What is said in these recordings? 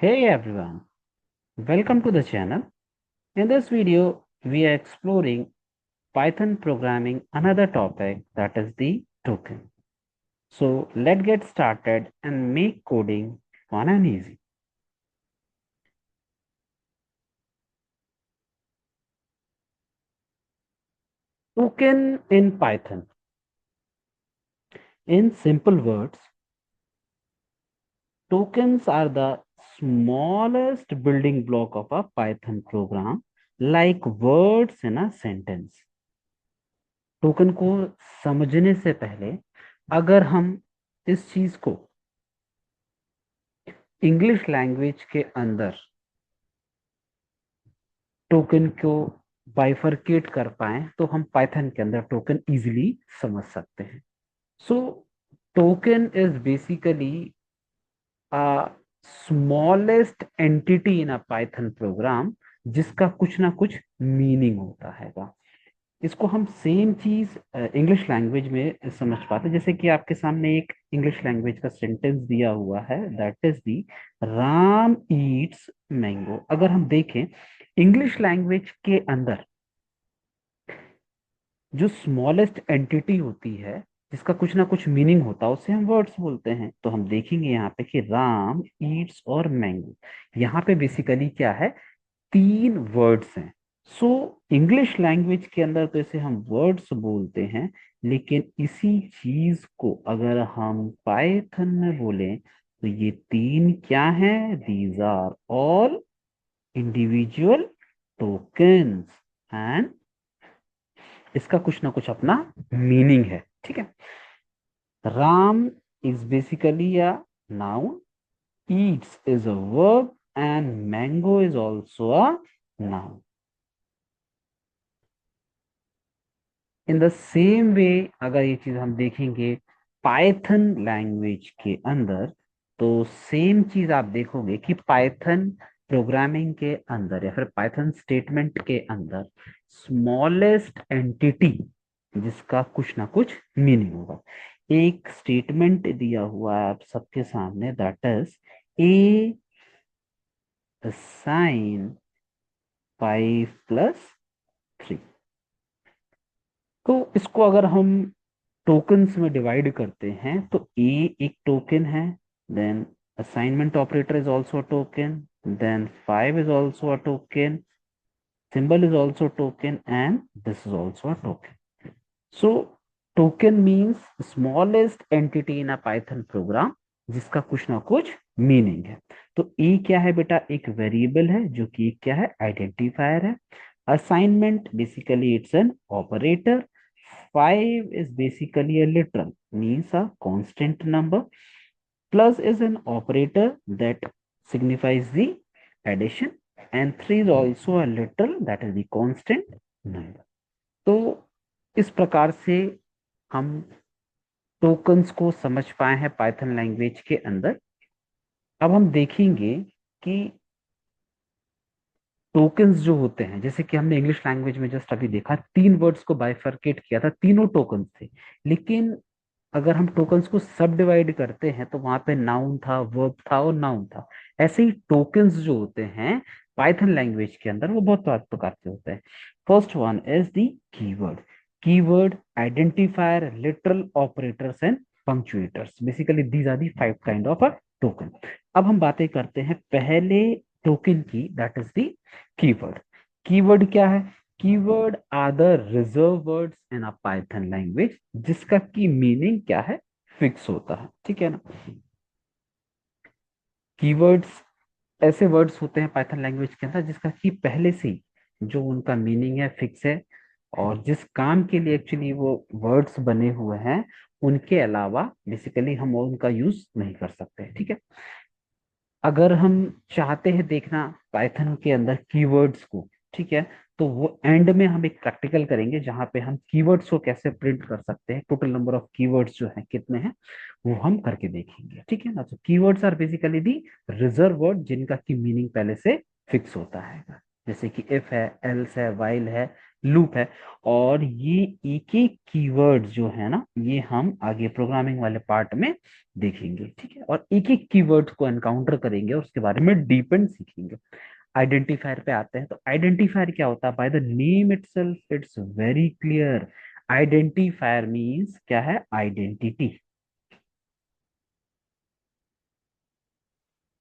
Hey everyone, welcome to the channel. In this video, we are exploring Python programming, another topic that is the token. So let's get started and make coding fun and easy. Token in Python. In simple words, tokens are the smallest building block of a Python program, like words in a sentence. Token को समझने से पहले अगर हम इस चीज को English language के अंदर टोकन को बाइफरकेट कर पाए तो हम पाइथन के अंदर टोकन इजीली समझ सकते हैं. So token is basically a smallest entity in a Python program जिसका कुछ ना कुछ मीनिंग होता है. इसको हम सेम चीज इंग्लिश लैंग्वेज में समझ पाते हैं. जैसे कि आपके सामने एक इंग्लिश लैंग्वेज का सेंटेंस दिया हुआ है, that is the Ram Yeats mango. अगर हम देखें इंग्लिश लैंग्वेज के अंदर जो स्मॉलेस्ट एंटिटी होती है जिसका कुछ ना कुछ मीनिंग होता है उसे हम वर्ड्स बोलते हैं. तो हम देखेंगे यहाँ पे कि राम ईट्स और मैंगो, यहाँ पे बेसिकली क्या है, तीन वर्ड्स हैं. सो इंग्लिश लैंग्वेज के अंदर तो इसे हम वर्ड्स बोलते हैं, लेकिन इसी चीज को अगर हम पाइथन में बोलें तो ये तीन क्या हैं, these are all individual tokens and इसका कुछ ना कुछ अपना मीनिंग है. ठीक है. Ram is basically a noun, eats is a verb and mango is also a noun. In the same वे अगर ये चीज हम देखेंगे पाइथन लैंग्वेज के अंदर तो सेम चीज आप देखोगे कि पाइथन प्रोग्रामिंग के अंदर या फिर पाइथन स्टेटमेंट के अंदर स्मॉलेस्ट एंटिटी जिसका कुछ ना कुछ मीनिंग होगा. एक स्टेटमेंट दिया हुआ है आप सबके सामने, दैट इज ए साइन 5+3. तो इसको अगर हम टोकन्स में डिवाइड करते हैं तो ए एक टोकन है, then assignment operator is also a token, then 5 is also a token, symbol is also token and this is also a token. So token means smallest entity in a Python program जिसका कुछ ना कुछ meaning है. तो ए क्या है बेटा, एक वेरिएबल है जो कि क्या है, आइडेंटिफायर है. Assignment basically it's an operator. 5 is basically a literal, means a constant number. Plus is an operator that signifies the addition, and 3 is also a literal, that is the constant number. तो इस प्रकार से हम tokens को समझ पाए हैं Python language के अंदर. अब हम देखेंगे कि टोकन्स जो होते हैं, जैसे कि हमने इंग्लिश लैंग्वेज में जस्ट अभी देखा, तीन वर्ड्स को बाइफरकेट किया था, तीनों टोकन्स थे. लेकिन अगर हम टोकन्स को सब डिवाइड करते हैं तो वहां पे नाउन था, वर्ब था और नाउन था. ऐसे ही टोकन्स जो होते हैं पाइथन लैंग्वेज के अंदर वो बहुत प्रकार के होते हैं. First one is the keyword. Keyword, identifier, literal, operators and punctuators. Basically these are the 5 kind of a token. अब हम बातें करते हैं पहले टोकन की, that is the keyword. Keyword क्या है? Keyword are the reserved words in a Python language जिसका की मीनिंग क्या है, फिक्स होता है. ठीक है ना. कीवर्ड्स ऐसे वर्ड्स होते हैं पाइथन लैंग्वेज के अंदर जिसका की पहले से ही जो उनका मीनिंग है फिक्स है, और जिस काम के लिए एक्चुअली वो वर्ड्स बने हुए हैं उनके अलावा बेसिकली हम उनका यूज नहीं कर सकते. ठीक है. अगर हम चाहते हैं देखना पाइथन के अंदर कीवर्ड्स को, ठीक है, तो वो एंड में हम एक प्रैक्टिकल करेंगे जहां पे हम कीवर्ड्स को कैसे प्रिंट कर सकते हैं, टोटल नंबर ऑफ कीवर्ड्स जो है कितने हैं वो हम करके देखेंगे. ठीक है ना. तो keywords are basically the reserve word जिनका की मीनिंग पहले से फिक्स होता है. जैसे कि इफ है, एल्स है, वाइल है, लूप है। और ये एक एक कीवर्ड जो है ना, ये हम आगे प्रोग्रामिंग वाले पार्ट में देखेंगे, ठीक है। और एक एक कीवर्ड को एनकाउंटर करेंगे और उसके बारे में डीपेंड सीखेंगे। आइडेंटिफायर पे आते हैं। तो आइडेंटिफायर क्या होता है? By the name itself it's very clear. Identifier means क्या है? आइडेंटिटी।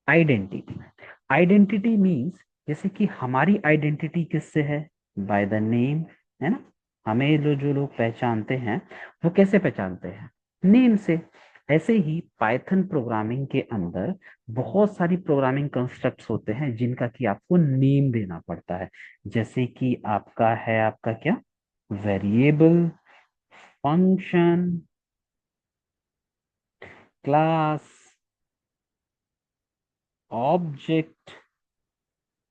आइडेंटिटी, आइडेंटिटी मीन्स जैसे कि हमारी आइडेंटिटी किससे है? बाय द नेम, है ना। हमें जो लोग पहचानते हैं वो कैसे पहचानते हैं? नेम से। ऐसे ही पाइथन प्रोग्रामिंग के अंदर बहुत सारी प्रोग्रामिंग कंस्ट्रक्ट्स होते हैं जिनका कि आपको नेम देना पड़ता है। जैसे कि आपका है, आपका क्या? Variable, function, class, object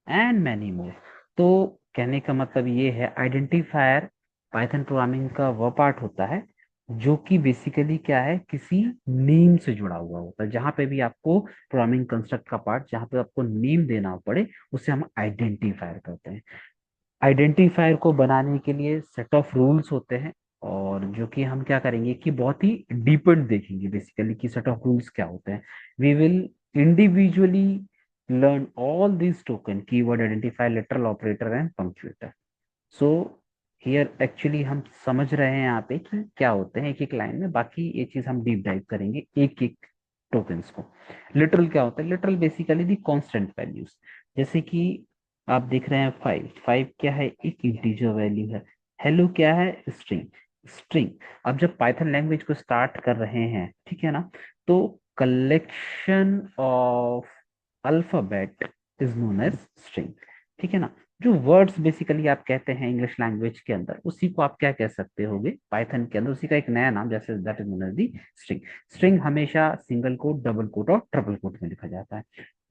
and many more. तो कहने का मतलब ये है, आइडेंटिफायर पाइथन प्रोग्रामिंग का वह पार्ट होता है जो कि बेसिकली क्या है, किसी नेम से जुड़ा हुआ होता है। जहां पे भी आपको प्रोग्रामिंग कंस्ट्रक्ट का पार्ट, जहां पे आपको नेम देना पड़े, उसे हम आइडेंटिफायर कहते हैं। आइडेंटिफायर को बनाने के लिए सेट ऑफ रूल्स होते हैं, और जो कि हम क्या करेंगे कि बहुत ही डीपर देखेंगे बेसिकली कि सेट ऑफ रूल्स क्या होते हैं। We will individually learn all this token, keyword, identifier, literal operator and punctuator. So here actually हम समझ रहे हैं यहाँ पे कि क्या होते हैं एक एक लाइन में। बाकी ये चीज हम डीप डाइव करेंगे एक एक टोकन्स को। लिटरल क्या होता है? Literal basically the constant values. जैसे कि आप देख रहे हैं 5, 5 क्या है? एक इंटीजर वैल्यू है। हेलो क्या है? स्ट्रिंग। स्ट्रिंग। अब जब पाइथन लैंग्वेज को स्टार्ट कर रहे हैं, ठीक है ना, तो collection of alphabet is known as string, ठीक है ना। जो वर्ड्स बेसिकली आप कहते हैं इंग्लिश लैंग्वेज के अंदर, उसी को आप क्या कह सकते होगे पाइथन के अंदर? उसी का एक नया नाम, जैसे that is known as the string. String हमेशा सिंगल कोट, डबल कोट और ट्रिपल कोट में लिखा जाता है।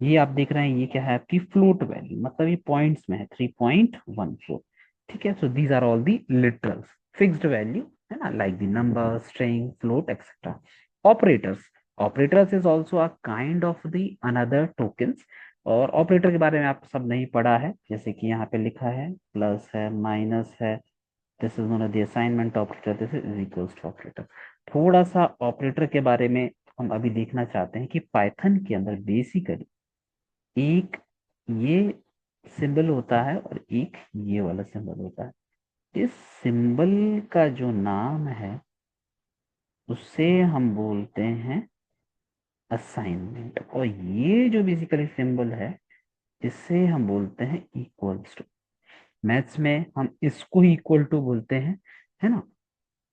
ये आप देख रहे हैं, ये क्या है? आपकी फ्लोट वैल्यू, मतलब ये पॉइंट्स में है, 3.14, ठीक है। So these are all the literals, fixed value, है ना, like the number, string, float, etcetera. Operators, operators is also a kind of the another tokens. और ऑपरेटर के बारे में आप सब नहीं पढ़ा है, जैसे कि यहाँ पे लिखा है, प्लस है, माइनस है, this is known as the assignment operator, this is equals to operator. थोड़ा सा ऑपरेटर के बारे में हम अभी देखना चाहते हैं कि पाइथन के अंदर बेसिकली एक ये सिंबल होता है और एक ये वाला सिंबल होता है। इस सिंबल का जो नाम है उसे हम बोलते हैं असाइनमेंट, और ये जो बेसिकली सिंबल है इसे हम बोलते हैं इक्वल्स टू। मैथ्स में हम इसको ही इक्वल टू बोलते हैं, है ना।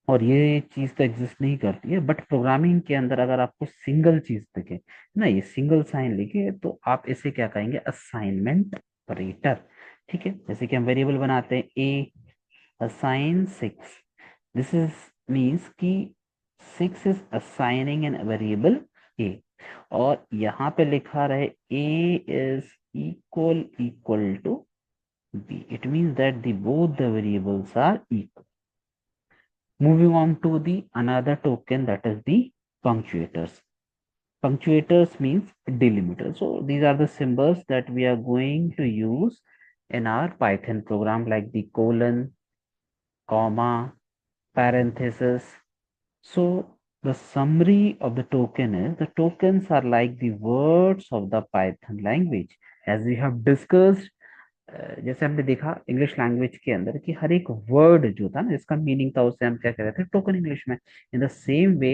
और ये चीज तो एग्जिस्ट नहीं करती है, बट प्रोग्रामिंग के अंदर अगर आपको सिंगल चीज दिखे ना, ये सिंगल साइन लिखे, तो आप इसे क्या कहेंगे? असाइनमेंट ऑपरेटर, ठीक है। जैसे कि हम वेरिएबल बनाते हैं, A assign 6, this is means कि 6 is assigning an variable A. और यहाँ पे लिखा रहे A is equal to b, it means that the both the variables are equal. Moving on to the another token, that is the punctuators. Punctuators means delimiter. So these are the symbols that we are going to use in our Python program, like the colon, comma, parenthesis. So the summary of the token is, the tokens are like the words of the Python language. As we have discussed, जैसे हमने देखा English language के अंदर कि हर एक word जो था ना, इसका मीनिंग था, उसे हम क्या कह रहे थे? टोकन इंग्लिश में। In the same way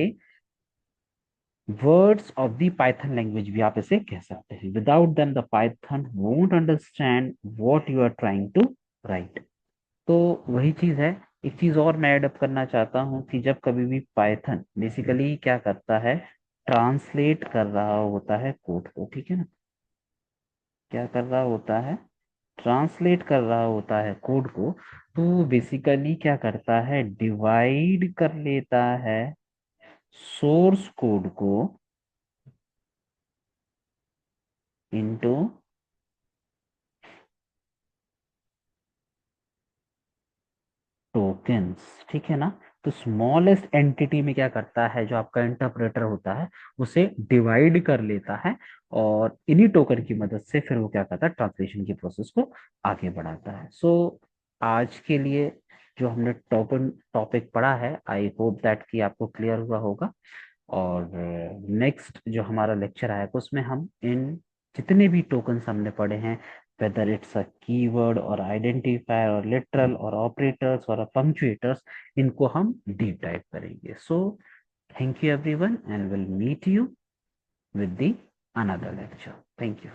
words of the Python language भी आप इसे कह सकते हैं। Without them the Python won't understand what you are trying to write. तो वही चीज है। एक चीज और मैं ऐड करना चाहता हूँ कि जब कभी भी पाइथन बेसिकली क्या करता है, ट्रांसलेट कर रहा होता है कोड को, ठीक है ना, क्या कर रहा होता है? ट्रांसलेट कर रहा होता है कोड को। तो बेसिकली क्या करता है? डिवाइड कर लेता है सोर्स कोड को इनटू टोकन्स, ठीक है ना। तो स्मॉलेस्ट एंटिटी में क्या करता है, जो आपका इंटरप्रेटर होता है, उसे डिवाइड कर लेता है, और इन्हीं टोकन की मदद से फिर वो क्या करता है? ट्रांसलेशन की प्रोसेस को आगे बढ़ाता है। सो आज के लिए जो हमने टोकन टॉपिक पढ़ा है, आई होप दैट कि आपको क्लियर हुआ होगा। और नेक्स्ट जो हमारा लेक्चर आएगा उसमें हम इन जितने भी टोकन्स हमने पढ़े हैं, वेदर इट्स अ कीवर्ड और आइडेंटिफायर और लिटरल और ऑपरेटर्स और पंक्चुएटर्स, इनको हम डीप डाइव करेंगे। So thank you everyone, and we'll meet you with the another lecture. Thank you.